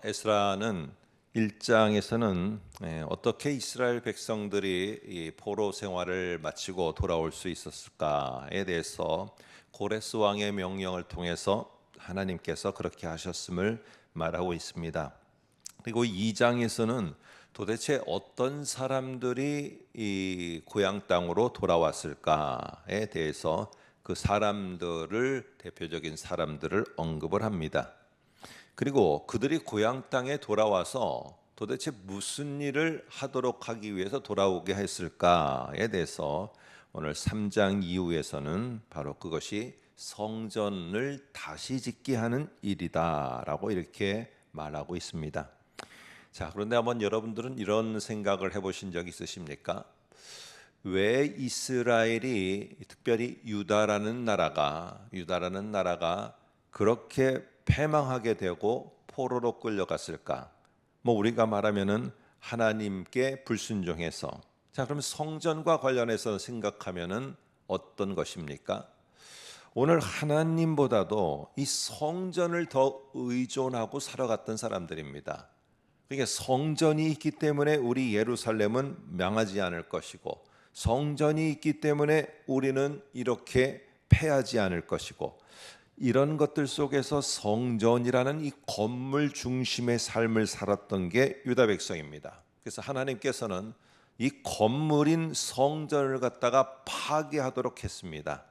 에스라는 1장에서는 어떻게 이스라엘 백성들이 이 포로 생활을 마치고 돌아올 수 있었을까에 대해서 고레스 왕의 명령을 통해서 하나님께서 그렇게 하셨음을 말하고 있습니다. 그리고 2장에서는 도대체 어떤 사람들이 이 고향 땅으로 돌아왔을까에 대해서 그 사람들을 대표적인 사람들을 언급을 합니다. 그리고 그들이 고향 땅에 돌아와서 도대체 무슨 일을 하도록 하기 위해서 돌아오게 했을까에 대해서 오늘 3장 이후에서는 바로 그것이 성전을 다시 짓게 하는 일이다라고 이렇게 말하고 있습니다. 자, 그런데 한번 여러분들은 이런 생각을 해보신 적 있으십니까? 왜 이스라엘이, 특별히 유다라는 나라가 그렇게 패망하게 되고 포로로 끌려갔을까? 우리가 말하면은 하나님께 불순종해서. 자, 그럼 성전과 관련해서 생각하면은 어떤 것입니까? 오늘 하나님보다도 이 성전을 더 의존하고 살아갔던 사람들입니다. 그러니까 성전이 있기 때문에 우리 예루살렘은 망하지 않을 것이고, 성전이 있기 때문에 우리는 이렇게 패하지 않을 것이고, 이런 것들 속에서 성전이라는 이 건물 중심의 삶을 살았던 게 유다 백성입니다. 그래서 하나님께서는 이 건물인 성전을 갖다가 파괴하도록 했습니다.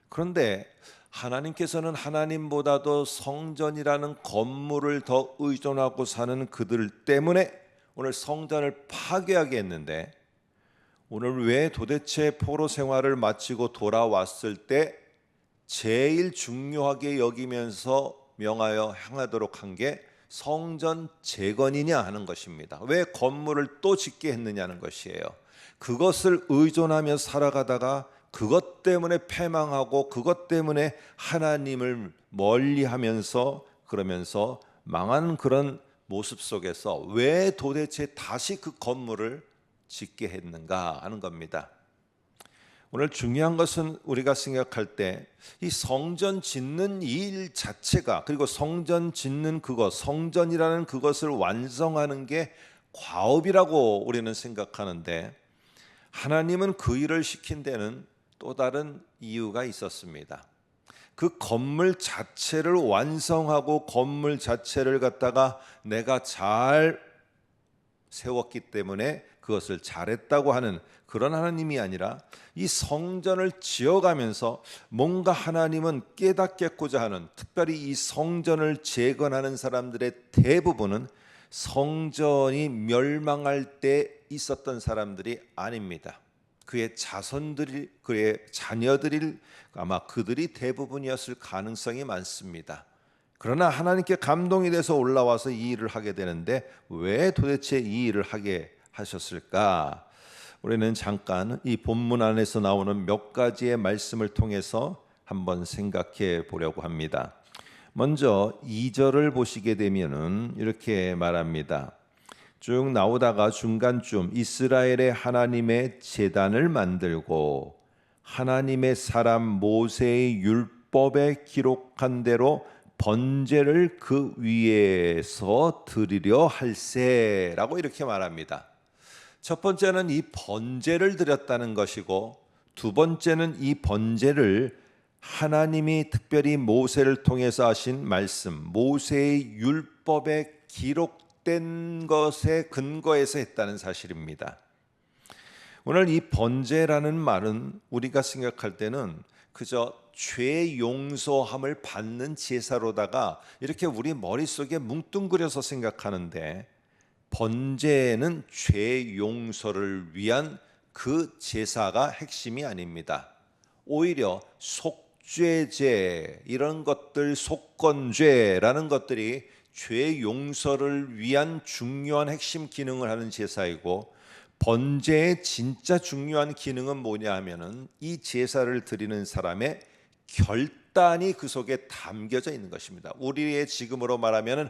그런데 하나님께서는 하나님보다도 성전이라는 건물을 더 의존하고 사는 그들 때문에 오늘 성전을 파괴하게 했는데, 오늘 왜 도대체 포로 생활을 마치고 돌아왔을 때 제일 중요하게 여기면서 명하여 행하도록 한 게 성전 재건이냐 하는 것입니다. 왜 건물을 또 짓게 했느냐는 것이에요. 그것을 의존하며 살아가다가 그것 때문에 패망하고 그것 때문에 하나님을 멀리하면서 그러면서 망한 그런 모습 속에서 왜 도대체 다시 그 건물을 짓게 했는가 하는 겁니다. 오늘 중요한 것은 우리가 생각할 때 이 성전 짓는 일 자체가, 그리고 성전 짓는 그것, 성전이라는 그것을 완성하는 게 과업이라고 우리는 생각하는데, 하나님은 그 일을 시킨 데는 또 다른 이유가 있었습니다. 그 건물 자체를 완성하고 건물 자체를 갖다가 내가 잘 세웠기 때문에 그것을 잘했다고 하는 그런 하나님이 아니라, 이 성전을 지어가면서 뭔가 하나님은 깨닫겠고자 하는, 특별히 이 성전을 재건하는 사람들의 대부분은 성전이 멸망할 때 있었던 사람들이 아닙니다. 그의 자손들이, 그의 자녀들이 아마 그들이 대부분이었을 가능성이 많습니다. 그러나 하나님께 감동이 돼서 올라와서 이 일을 하게 되는데, 왜 도대체 이 일을 하게 하셨을까? 우리는 잠깐 이 본문 안에서 나오는 몇 가지의 말씀을 통해서 한번 생각해 보려고 합니다. 먼저 2절을 보시게 되면은 이렇게 말합니다. 쭉 나오다가 중간쯤 이스라엘의 하나님의 제단을 만들고 하나님의 사람 모세의 율법에 기록한 대로 번제를 그 위에서 드리려 할세라고 이렇게 말합니다. 첫 번째는 이 번제를 드렸다는 것이고, 두 번째는 이 번제를 하나님이 특별히 모세를 통해서 하신 말씀, 모세의 율법에 기록된 것에 근거해서 했다는 사실입니다. 오늘 이 번제라는 말은 우리가 생각할 때는 그저 죄 용서함을 받는 제사로다가 이렇게 우리 머릿속에 뭉뚱그려서 생각하는데, 번제는 죄 용서를 위한 그 제사가 핵심이 아닙니다. 오히려 속죄제, 이런 것들, 속건죄라는 것들이 죄 용서를 위한 중요한 핵심 기능을 하는 제사이고, 번제의 진짜 중요한 기능은 뭐냐 하면은 이 제사를 드리는 사람의 결단이 그 속에 담겨져 있는 것입니다. 우리의 지금으로 말하면은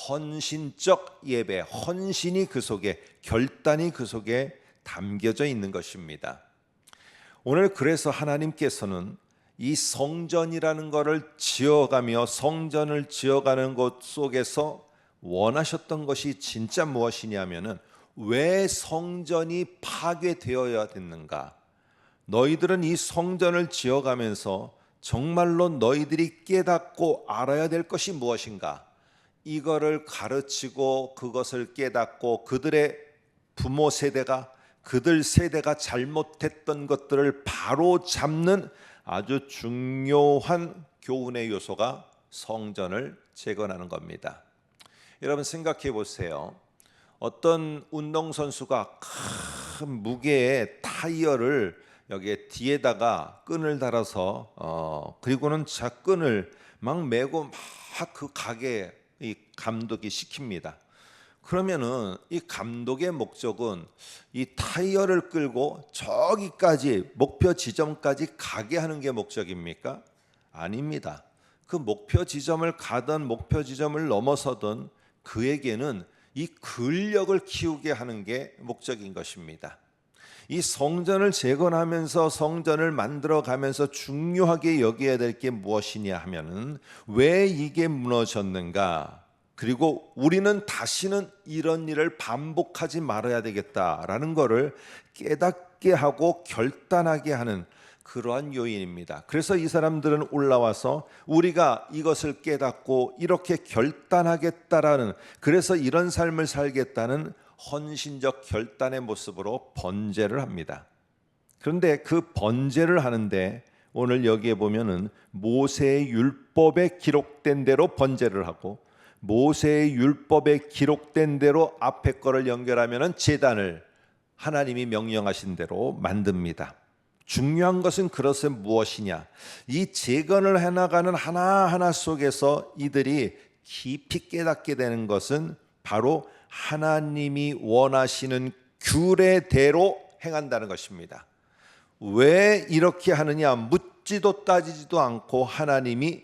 헌신적 예배, 헌신이 그 속에, 결단이 그 속에 담겨져 있는 것입니다. 오늘 그래서 하나님께서는 이 성전이라는 것을 지어가며 성전을 지어가는 것 속에서 원하셨던 것이 진짜 무엇이냐면은 왜 성전이 파괴되어야 됐는가? 너희들은 이 성전을 지어가면서 정말로 너희들이 깨닫고 알아야 될 것이 무엇인가? 이거를 가르치고 그것을 깨닫고 그들의 부모 세대가 그들 세대가 잘못했던 것들을 바로 잡는 아주 중요한 교훈의 요소가 성전을 재건하는 겁니다. 여러분 생각해 보세요. 어떤 운동선수가 큰 무게의 타이어를 여기에 뒤에다가 끈을 달아서 그리고는 끈을 막 메고 막 그 가게에 이 감독이 시킵니다. 그러면은 이 감독의 목적은 이 타이어를 끌고 저기까지 목표 지점까지 가게 하는 게 목적입니까? 아닙니다. 그 목표 지점을 가든 목표 지점을 넘어서든 그에게는 이 근력을 키우게 하는 게 목적인 것입니다. 이 성전을 재건하면서 성전을 만들어 가면서 중요하게 여겨야 될 게 무엇이냐 하면은 왜 이게 무너졌는가? 그리고 우리는 다시는 이런 일을 반복하지 말아야 되겠다라는 것을 깨닫게 하고 결단하게 하는 그러한 요인입니다. 그래서 이 사람들은 올라와서 우리가 이것을 깨닫고 이렇게 결단하겠다라는, 그래서 이런 삶을 살겠다는 헌신적 결단의 모습으로 번제를 합니다. 그런데 그 번제를 하는데 오늘 여기에 보면은 모세의 율법에 기록된 대로 번제를 하고 모세의 율법에 기록된 대로 앞에 거를 연결하면은 제단을 하나님이 명령하신 대로 만듭니다. 중요한 것은 그것은 무엇이냐? 이 재건을 해나가는 하나하나 속에서 이들이 깊이 깨닫게 되는 것은 바로 하나님이 원하시는 규례대로 행한다는 것입니다. 왜 이렇게 하느냐? 묻지도 따지지도 않고 하나님이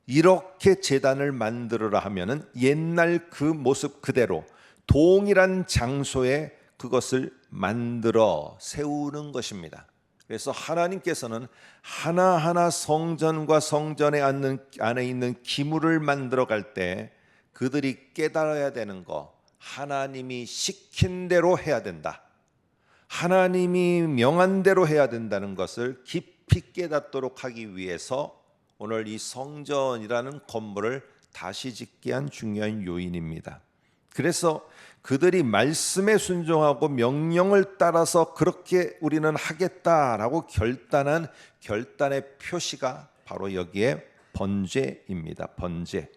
이렇게 제단을 만들어라 하면은 옛날 그 모습 그대로 동일한 장소에 그것을 만들어 세우는 것입니다. 그래서 하나님께서는 하나하나 성전과 성전에 안에 있는 기물을 만들어 갈 때 그들이 깨달아야 되는 거, 하나님이 시킨 대로 해야 된다, 하나님이 명한 대로 해야 된다는 것을 깊이 깨닫도록 하기 위해서 오늘 이 성전이라는 건물을 다시 짓게 한 중요한 요인입니다. 그래서 그들이 말씀에 순종하고 명령을 따라서 그렇게 우리는 하겠다라고 결단한 결단의 표시가 바로 여기에 번제입니다. 번제.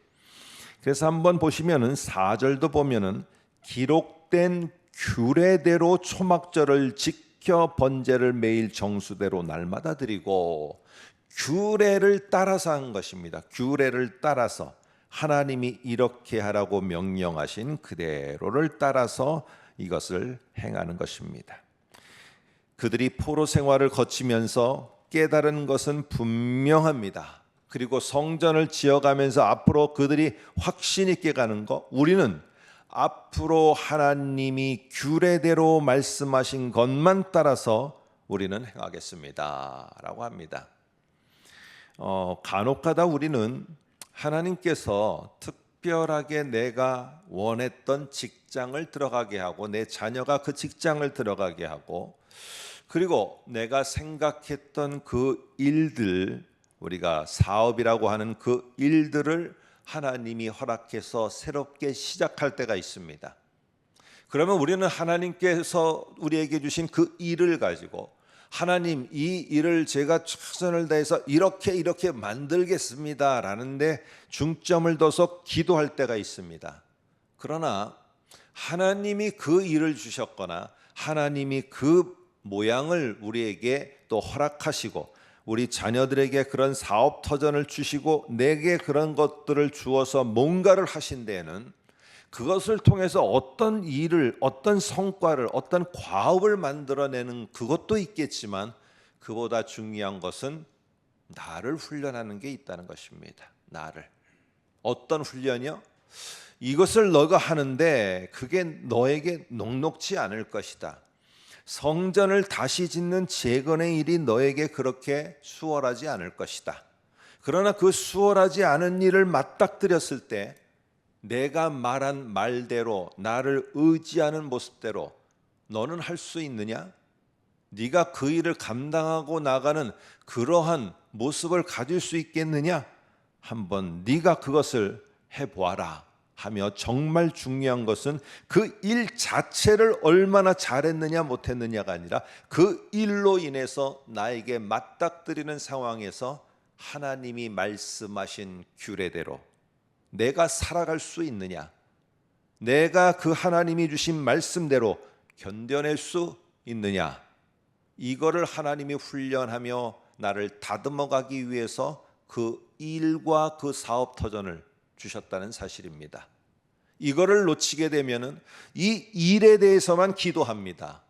그래서 한번 보시면은 4절도 보면은 기록된 규례대로 초막절을 지켜 번제를 매일 정수대로 날마다 드리고, 규례를 따라서 한 것입니다. 규례를 따라서 하나님이 이렇게 하라고 명령하신 그대로를 따라서 이것을 행하는 것입니다. 그들이 포로 생활을 거치면서 깨달은 것은 분명합니다. 그리고 성전을 지어가면서 앞으로 그들이 확신 있게 가는 것, 우리는 앞으로 하나님이 규례대로 말씀하신 것만 따라서 우리는 행하겠습니다 라고 합니다. 간혹가다 우리는 하나님께서 특별하게 내가 원했던 직장을 들어가게 하고 내 자녀가 그 직장을 들어가게 하고 그리고 내가 생각했던 그 일들, 우리가 사업이라고 하는 그 일들을 하나님이 허락해서 새롭게 시작할 때가 있습니다. 그러면 우리는 하나님께서 우리에게 주신 그 일을 가지고 하나님, 이 일을 제가 최선을 다해서 이렇게 만들겠습니다 라는데 중점을 둬서 기도할 때가 있습니다. 그러나 하나님이 그 일을 주셨거나 하나님이 그 모양을 우리에게 또 허락하시고 우리 자녀들에게 그런 사업 터전을 주시고 내게 그런 것들을 주어서 뭔가를 하신 데에는 그것을 통해서 어떤 일을, 어떤 성과를, 어떤 과업을 만들어내는 그것도 있겠지만 그보다 중요한 것은 나를 훈련하는 게 있다는 것입니다. 나를. 어떤 훈련이요? 이것을 너가 하는데 그게 너에게 녹록지 않을 것이다. 성전을 다시 짓는 재건의 일이 너에게 그렇게 수월하지 않을 것이다. 그러나 그 수월하지 않은 일을 맞닥뜨렸을 때 내가 말한 말대로 나를 의지하는 모습대로 너는 할 수 있느냐? 네가 그 일을 감당하고 나가는 그러한 모습을 가질 수 있겠느냐? 한번 네가 그것을 해보아라 하며, 정말 중요한 것은 그 일 자체를 얼마나 잘했느냐 못했느냐가 아니라 그 일로 인해서 나에게 맞닥뜨리는 상황에서 하나님이 말씀하신 규례대로 내가 살아갈 수 있느냐, 내가 그 하나님이 주신 말씀대로 견뎌낼 수 있느냐, 이거를 하나님이 훈련하며 나를 다듬어가기 위해서 그 일과 그 사업 터전을 주셨다는 사실입니다. 이거를 놓치게 되면은 이 일에 대해서만 기도합니다.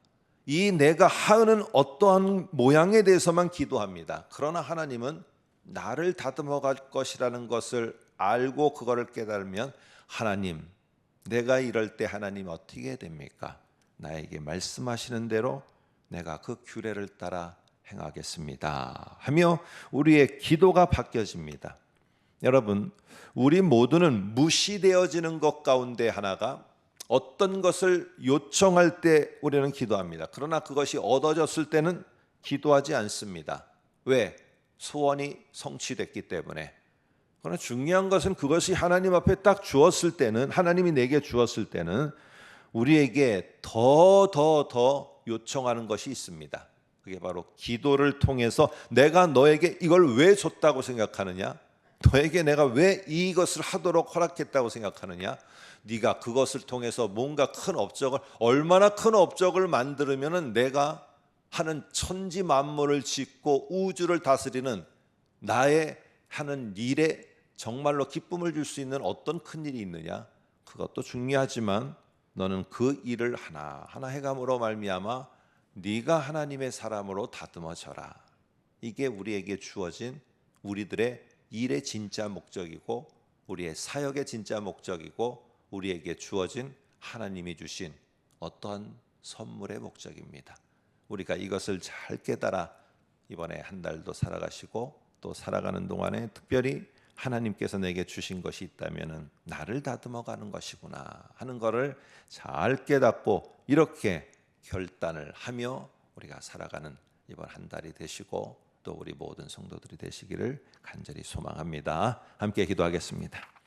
이 내가 하는 어떠한 모양에 대해서만 기도합니다. 그러나 하나님은 나를 다듬어 갈 것이라는 것을 알고 그거를 깨달으면, 하나님, 내가 이럴 때 하나님 어떻게 해야 됩니까? 나에게 말씀하시는 대로 내가 그 규례를 따라 행하겠습니다 하며 우리의 기도가 바뀌어집니다. 여러분, 우리 모두는 무시되어지는 것 가운데 하나가 어떤 것을 요청할 때 우리는 기도합니다. 그러나 그것이 얻어졌을 때는 기도하지 않습니다. 왜? 소원이 성취됐기 때문에. 그러나 중요한 것은 그것이 하나님 앞에 딱 주었을 때는, 하나님이 내게 주었을 때는 우리에게 더 요청하는 것이 있습니다. 그게 바로 기도를 통해서 내가 너에게 이걸 왜 줬다고 생각하느냐? 너에게 내가 왜 이것을 하도록 허락했다고 생각하느냐? 네가 그것을 통해서 뭔가 큰 업적을, 얼마나 큰 업적을 만들면은 내가 하는 천지 만물을 짓고 우주를 다스리는 나의 하는 일에 정말로 기쁨을 줄 수 있는 어떤 큰 일이 있느냐? 그것도 중요하지만 너는 그 일을 하나하나 해감으로 말미암아 네가 하나님의 사람으로 다듬어져라. 이게 우리에게 주어진 우리들의 일의 진짜 목적이고 우리의 사역의 진짜 목적이고 우리에게 주어진 하나님이 주신 어떠한 선물의 목적입니다. 우리가 이것을 잘 깨달아 이번에 한 달도 살아가시고 또 살아가는 동안에 특별히 하나님께서 내게 주신 것이 있다면 나를 다듬어가는 것이구나 하는 것을 잘 깨닫고 이렇게 결단을 하며 우리가 살아가는 이번 한 달이 되시고 또 우리 모든 성도들이 되시기를 간절히 소망합니다. 함께 기도하겠습니다.